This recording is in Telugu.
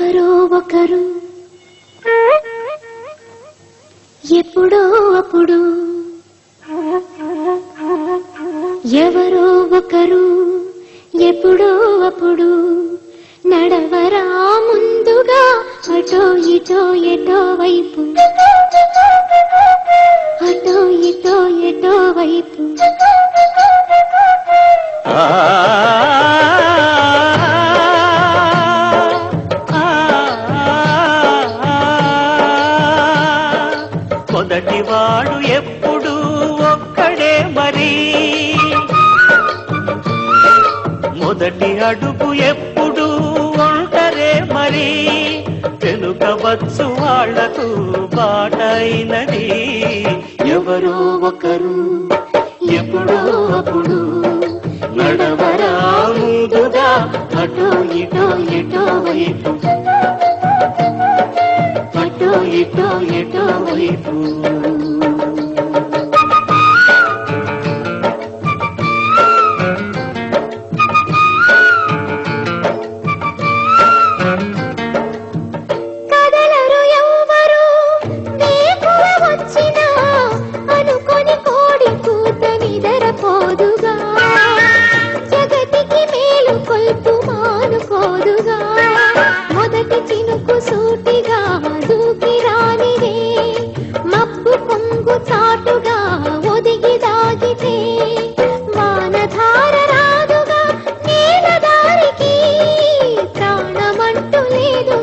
ఎవరో ఒకరు ఎప్పుడో అప్పుడు ఎవరో ఒకరు ఎప్పుడో అప్పుడు నడవరా ముందుగా అటో ఇటో ఎటో వైపు అటో ఇటో ఎటో వైపు మొదటివాడు ఎప్పుడు ఒక్కడే మరి మొదటి అడుగు ఎప్పుడు ఒంటరే మరి వెనుక వచ్చు వాళ్లకు బాటైనది ఎవరో ఒకరు ఎప్పుడో అప్పుడు నడవరా ముందుగా అటో ఇటో ఎటో వైపు అటో ఇటో ఎటో వైపు జగతికి మేలు కొల్పు మానుకోదుగా మొదటి చినుకు సూటిగా దూకి రానిదే మబ్బు పొంగు చాటుగా ఒదిగి దాగితే వానధార రాదుగా నేల దారికి ప్రాణమంటూ లేదు